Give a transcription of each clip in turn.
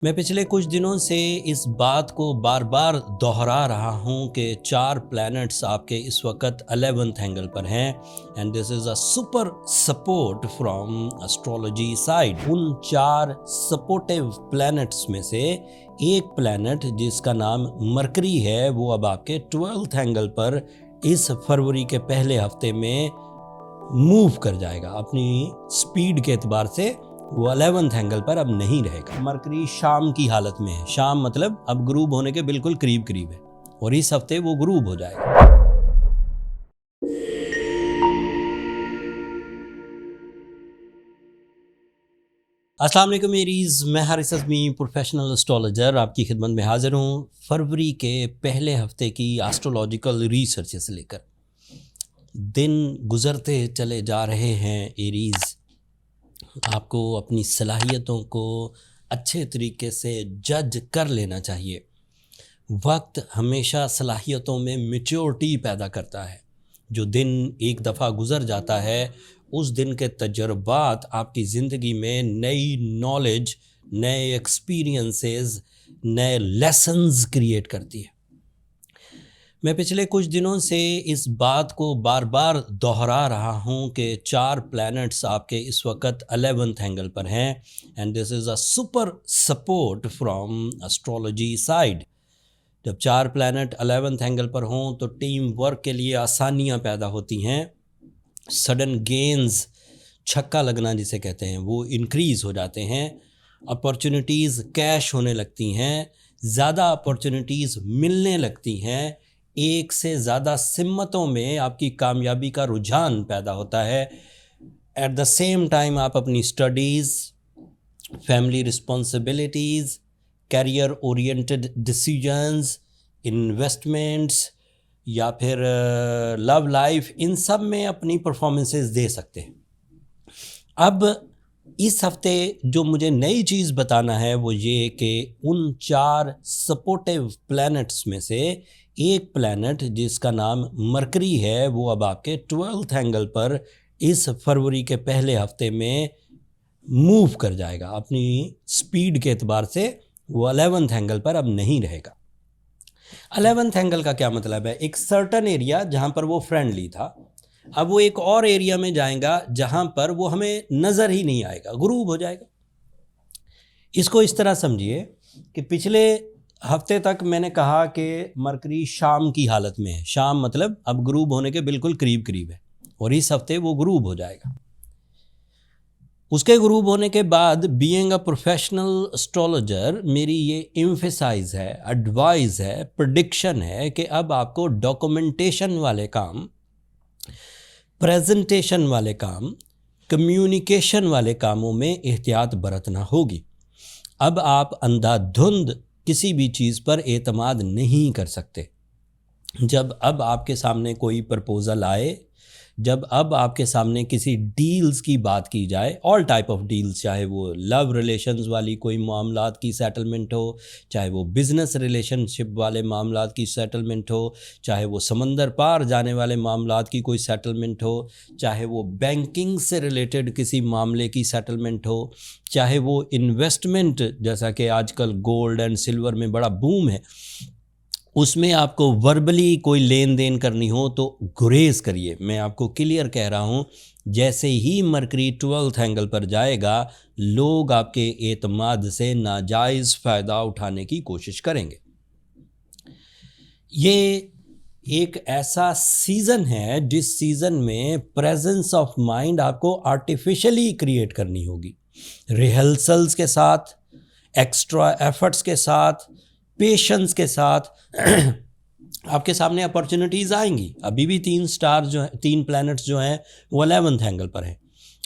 मैं पिछले कुछ दिनों से इस बात को बार बार दोहरा रहा हूँ कि 4 प्लैनेट्स आपके इस वक्त 11th एंगल पर हैं and this is a super support from astrology side. उन 4 सपोर्टिव प्लैनेट्स में से एक प्लैनेट जिसका नाम मरकरी है वो अब आपके 12th एंगल पर इस फरवरी के पहले हफ्ते में मूव कर जाएगा। अपनी स्पीड के एतबार से वो 11th एंगल पर अब नहीं रहेगा। मरकरी शाम की हालत में है। शाम मतलब अब ग्रूब होने के बिल्कुल करीब करीब है और इस हफ्ते वो ग्रूब हो जाएगा। अस्सलाम वालेकुम मेरीज़, मैं हारिस अज़मी प्रोफेशनल एस्ट्रोलॉजर आपकी खिदमत में हाज़िर हूँ फरवरी के पहले हफ्ते की एस्ट्रोलॉजिकल रिसर्च से लेकर। दिन गुज़रते चले जा रहे हैं एरीज़। आपको अपनी सलाहियतों को अच्छे तरीके से जज कर लेना चाहिए। वक्त हमेशा सलाहियतों में मैच्योरिटी पैदा करता है। जो दिन एक दफ़ा गुज़र जाता है उस दिन के तजर्बात आपकी ज़िंदगी में नई नॉलेज, नए एक्सपीरियंसेस, नए लेसन्स क्रिएट करती है। मैं पिछले कुछ दिनों से इस बात को बार बार दोहरा रहा हूँ कि 4 प्लैनेट्स आपके इस वक्त 11th एंगल पर हैं and this is a super support from astrology side. जब 4 प्लैनेट 11th एंगल पर हों तो टीम वर्क के लिए आसानियाँ पैदा होती हैं। सडन गेन्स, छक्का लगना जिसे कहते हैं, वो इंक्रीज़ हो जाते हैं। अपॉर्चुनिटीज़ कैश होने लगती हैं, ज़्यादा अपॉर्चुनिटीज़ मिलने लगती हैं। एक से ज़्यादा सिम्मतों में आपकी कामयाबी का रुझान पैदा होता है। एट द सेम टाइम आप अपनी studies, family responsibilities, career oriented decisions, investments या फिर लव लाइफ, इन सब में अपनी परफॉर्मेंसेस दे सकते हैं। अब इस हफ्ते जो मुझे नई चीज़ बताना है वो ये कि उन 4 सपोर्टिव प्लैनेट्स में से एक प्लैनेट जिसका नाम मरकरी है वो अब आपके 12th एंगल पर इस फरवरी के पहले हफ्ते में मूव कर जाएगा। अपनी स्पीड के एतबार से वो 11th एंगल पर अब नहीं रहेगा। 11th एंगल का क्या मतलब है? एक सर्टन एरिया जहाँ पर वो फ्रेंडली था, अब वो एक और एरिया में जाएगा जहाँ पर वो हमें नज़र ही नहीं आएगा, गुरूब हो जाएगा। इसको इस तरह समझिए कि पिछले हफ्ते तक मैंने कहा कि मरकरी शाम की हालत में है। शाम मतलब अब ग्रूब होने के बिल्कुल करीब करीब है और इस हफ्ते वो ग्रूब हो जाएगा। उसके ग्रूब होने के बाद बीइंग अ प्रोफेशनल एस्ट्रोलॉजर मेरी ये एम्फेसाइज है, एडवाइस है, प्रेडिक्शन है कि अब आपको डॉक्यूमेंटेशन वाले काम, प्रेजेंटेशन वाले काम, कम्युनिकेशन वाले कामों में एहतियात बरतना होगी। अब आप अंधाधुंध किसी भी चीज़ पर एतमाद नहीं कर सकते। जब अब आपके सामने कोई प्रपोज़ल आए, जब अब आपके सामने किसी डील्स की बात की जाए, ऑल टाइप ऑफ डील्स, चाहे वो लव रिलेशंस वाली कोई मामलात की सेटलमेंट हो, चाहे वो बिज़नेस रिलेशनशिप वाले मामलात की सेटलमेंट हो, चाहे वो समंदर पार जाने वाले मामलात की कोई सेटलमेंट हो, चाहे वो बैंकिंग से रिलेटेड किसी मामले की सेटलमेंट हो, चाहे वो इन्वेस्टमेंट जैसा कि आजकल गोल्ड एंड सिल्वर में बड़ा बूम है, उसमें आपको वर्बली कोई लेन देन करनी हो तो गुरेज करिए। मैं आपको क्लियर कह रहा हूँ, जैसे ही मरकरी 12th एंगल पर जाएगा लोग आपके एतमाद से नाजायज़ फ़ायदा उठाने की कोशिश करेंगे। ये एक ऐसा सीज़न है जिस सीज़न में प्रेजेंस ऑफ माइंड आपको आर्टिफिशियली क्रिएट करनी होगी, रिहर्सल्स के साथ, एक्स्ट्रा एफर्ट्स के साथ, पेशेंस के साथ। आपके सामने अपॉर्चुनिटीज़ आएंगी। अभी भी 3 स्टार जो हैं, 3 प्लैनेट्स जो हैं वो 11th एंगल पर हैं।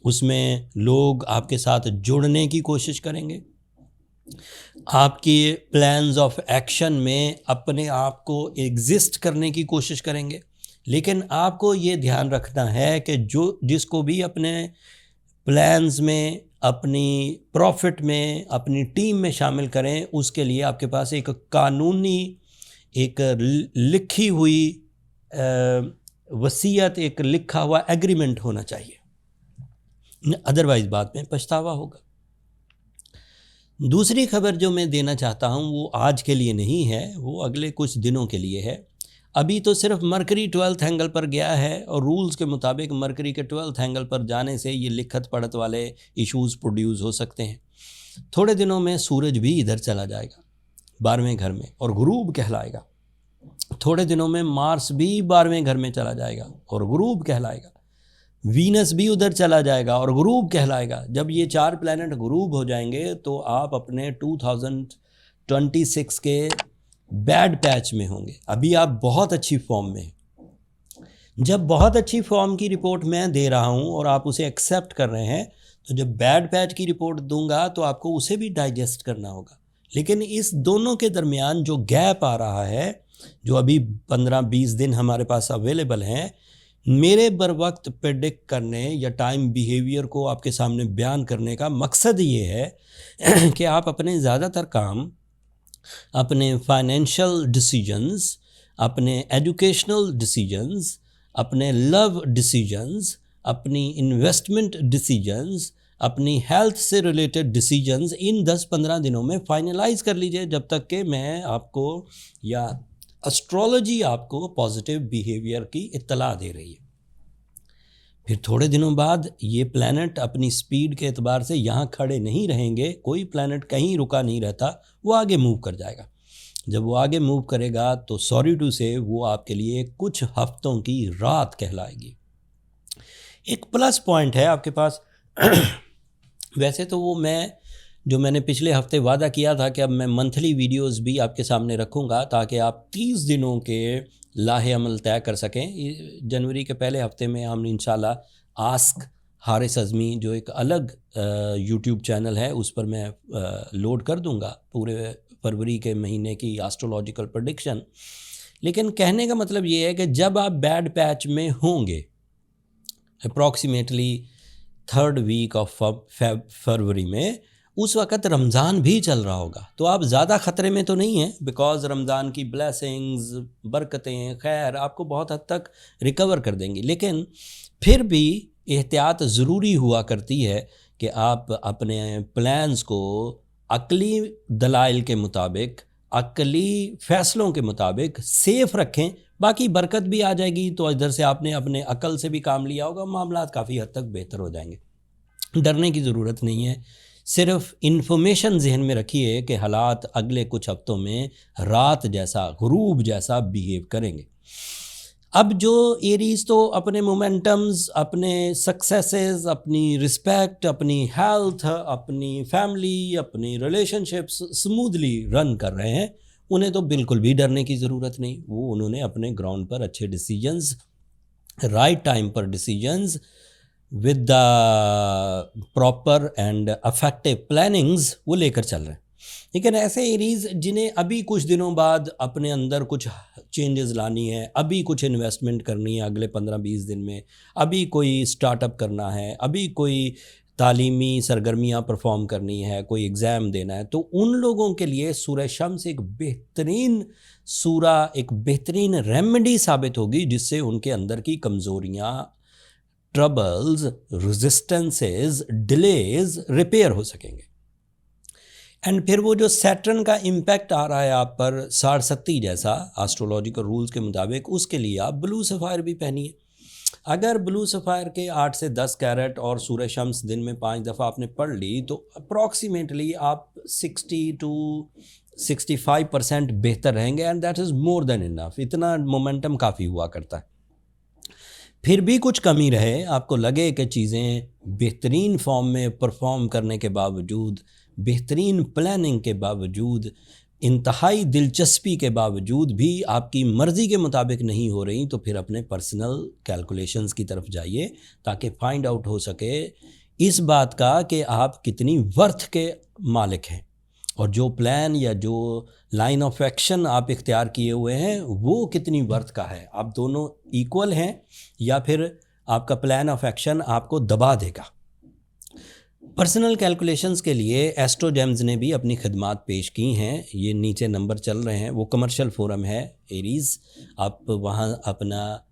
उसमें लोग आपके साथ जुड़ने की कोशिश करेंगे, आपके प्लान्स ऑफ एक्शन में अपने आप को एग्जिस्ट करने की कोशिश करेंगे। लेकिन आपको ये ध्यान रखना है कि जिसको भी अपने प्लान्स में, अपनी प्रॉफिट में, अपनी टीम में शामिल करें, उसके लिए आपके पास एक कानूनी, एक लिखी हुई वसीयत, एक लिखा हुआ एग्रीमेंट होना चाहिए, अदरवाइज़ बाद में पछतावा होगा। दूसरी खबर जो मैं देना चाहता हूँ वो आज के लिए नहीं है, वो अगले कुछ दिनों के लिए है। अभी तो सिर्फ मरकरी 12th एंगल पर गया है और रूल्स के मुताबिक मरकरी के 12th एंगल पर जाने से ये लिखत पढ़त वाले इश्यूज़ प्रोड्यूस हो सकते हैं। थोड़े दिनों में सूरज भी इधर चला जाएगा 12वें घर में और गुरूब कहलाएगा। थोड़े दिनों में मार्स भी 12वें घर में चला जाएगा और गुरूब कहलाएगा। वीनस भी उधर चला जाएगा और गुरूब कहलाएगा। जब ये 4 प्लैनेट गुरूब हो जाएंगे तो आप अपने 2026 के बैड पैच में होंगे। अभी आप बहुत अच्छी फॉर्म में हैं। जब बहुत अच्छी फॉर्म की रिपोर्ट मैं दे रहा हूँ और आप उसे एक्सेप्ट कर रहे हैं, तो जब बैड पैच की रिपोर्ट दूंगा तो आपको उसे भी डाइजेस्ट करना होगा। लेकिन इस दोनों के दरमियान जो गैप आ रहा है, जो अभी 15-20 दिन हमारे पास अवेलेबल हैं, मेरे बर वक्त प्रेडिक्ट करने या टाइम बिहेवियर को आपके सामने बयान करने का मकसद ये है कि आप अपने ज़्यादातर काम, अपने फाइनेंशियल डिसीजंस, अपने एजुकेशनल डिसीजंस, अपने लव डिसीजंस, अपनी इन्वेस्टमेंट डिसीजंस, अपनी हेल्थ से रिलेटेड डिसीजंस इन 10-15 दिनों में फाइनलाइज कर लीजिए, जब तक कि मैं आपको या एस्ट्रोलॉजी आपको पॉजिटिव बिहेवियर की इत्तला दे रही है। फिर थोड़े दिनों बाद ये प्लैनेट अपनी स्पीड के एतबार से यहाँ खड़े नहीं रहेंगे। कोई प्लैनेट कहीं रुका नहीं रहता, वो आगे मूव कर जाएगा। जब वो आगे मूव करेगा तो सॉरी टू से वो आपके लिए कुछ हफ्तों की रात कहलाएगी। एक प्लस पॉइंट है आपके पास वैसे तो वो मैंने पिछले हफ्ते वादा किया था कि अब मैं मंथली वीडियोस भी आपके सामने रखूँगा ताकि आप 30 दिनों के लाहे अमल तय कर सकें। जनवरी के पहले हफ्ते में हम इंशाल्लाह आस्क हारिस अज़मी, जो एक अलग यूट्यूब चैनल है, उस पर मैं लोड कर दूंगा पूरे फरवरी के महीने की एस्ट्रोलॉजिकल प्रेडिक्शन। लेकिन कहने का मतलब ये है कि जब आप बैड पैच में होंगे, approximately 3rd week of February में, उस वक़्त रमज़ान भी चल रहा होगा, तो आप ज़्यादा ख़तरे में तो नहीं हैं, बिकॉज़ रमज़ान की ब्लेसिंग्स, बरकतें, खैर आपको बहुत हद तक रिकवर कर देंगी। लेकिन फिर भी एहतियात ज़रूरी हुआ करती है कि आप अपने प्लान्स को अक़ली दलाइल के मुताबिक, अक़ली फ़ैसलों के मुताबिक सेफ़ रखें। बाकी बरकत भी आ जाएगी, तो इधर से आपने अपने अक़ल से भी काम लिया होगा, मामलात काफ़ी हद तक बेहतर हो जाएंगे। डरने की ज़रूरत नहीं है, सिर्फ इन्फॉर्मेशन जहन में रखिए कि हालात अगले कुछ हफ्तों में रात जैसा, गुरूब जैसा बिहेव करेंगे। अब जो एरीज़ तो अपने मोमेंटम्स, अपने सक्सेसेस, अपनी रिस्पेक्ट, अपनी हेल्थ, अपनी फैमिली, अपनी रिलेशनशिप्स स्मूथली रन कर रहे हैं, उन्हें तो बिल्कुल भी डरने की ज़रूरत नहीं। वो उन्होंने अपने ग्राउंड पर अच्छे डिसीजंस, राइट टाइम पर decisions with the proper and affective plannings वो लेकर चल रहे हैं। लेकिन ऐसे एरीज़ जिन्हें अभी कुछ दिनों बाद अपने अंदर कुछ चेंजेस लानी है, अभी कुछ इन्वेस्टमेंट करनी है अगले 15-20 दिन में, अभी कोई स्टार्टअप करना है, अभी कोई तालीमी सरगर्मियाँ परफॉर्म करनी है, कोई एग्ज़ाम देना है, तो उन लोगों के लिए सूरह शम्स एक बेहतरीन सूरा, एक बेहतरीन रेमेडी साबित होगी, जिससे उनके अंदर की कमज़ोरियाँ, ट्रबल्स, रेजिस्टेंसेस, डिलेज रिपेयर हो सकेंगे। एंड फिर वो जो सैटर्न का इम्पैक्ट आ रहा है आप पर 60 जैसा एस्ट्रोलॉजिकल रूल्स के मुताबिक, उसके लिए आप ब्लू सफ़ायर भी पहनिए। अगर ब्लू सफ़ायर के 8 से 10 कैरेट और सूरह शम्स दिन में 5 दफ़ा आपने पढ़ ली, तो अप्रॉक्सीमेटली आप 60 to 65% बेहतर रहेंगे, and that is more than enough. इतना मोमेंटम काफ़ी हुआ करता है। फिर भी कुछ कमी रहे, आपको लगे कि चीज़ें बेहतरीन फॉर्म में परफॉर्म करने के बावजूद, बेहतरीन प्लानिंग के बावजूद, इंतहाई दिलचस्पी के बावजूद भी आपकी मर्ज़ी के मुताबिक नहीं हो रही, तो फिर अपने पर्सनल कैलकुलेशंस की तरफ जाइए, ताकि फाइंड आउट हो सके इस बात का कि आप कितनी वर्थ के मालिक हैं, और जो प्लान या जो लाइन ऑफ एक्शन आप इख्तियार किए हुए हैं वो कितनी वर्थ का है। आप दोनों इक्वल हैं या फिर आपका प्लान ऑफ एक्शन आपको दबा देगा। पर्सनल कैलकुलेशंस के लिए एस्ट्रोजेम्स ने भी अपनी खिदमात पेश की हैं। ये नीचे नंबर चल रहे हैं, वो कमर्शियल फोरम है एरीज़। आप वहाँ अपना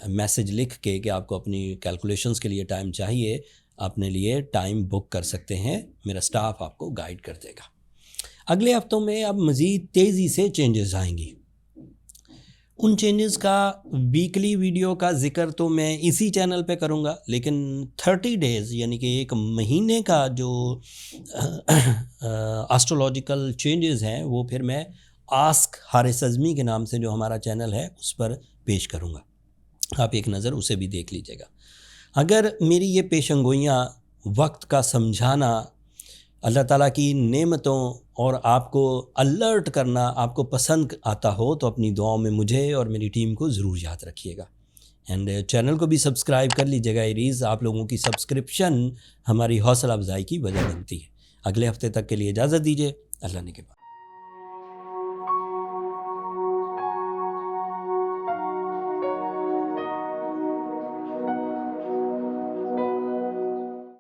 मैसेज लिख के कि आपको अपनी कैलकुलेशंस के लिए टाइम चाहिए, अपने लिए टाइम बुक कर सकते हैं। मेरा स्टाफ आपको गाइड कर देगा। अगले हफ्तों में अब मज़ीद तेज़ी से चेंजेस आएंगी। उन चेंजेस का वीकली वीडियो का ज़िक्र तो मैं इसी चैनल पे करूँगा, लेकिन 30 डेज़ यानी कि एक महीने का जो एस्ट्रोलॉजिकल चेंजेस हैं वो फिर मैं आस्क हारिस अज़मी के नाम से जो हमारा चैनल है उस पर पेश करूँगा। आप एक नज़र उसे भी देख लीजिएगा। अगर मेरी ये पेशंगोइयाँ, वक्त का समझाना, अल्लाह ताला की नेमतों और आपको अलर्ट करना आपको पसंद आता हो तो अपनी दुआओं में मुझे और मेरी टीम को ज़रूर याद रखिएगा। एंड चैनल को भी सब्सक्राइब कर लीजिएगा। एरीज़ आप लोगों की सब्सक्रिप्शन हमारी हौसला अफजाई की वजह बनती है। अगले हफ्ते तक के लिए इजाज़त दीजिए। अल्लाह ने के बाद।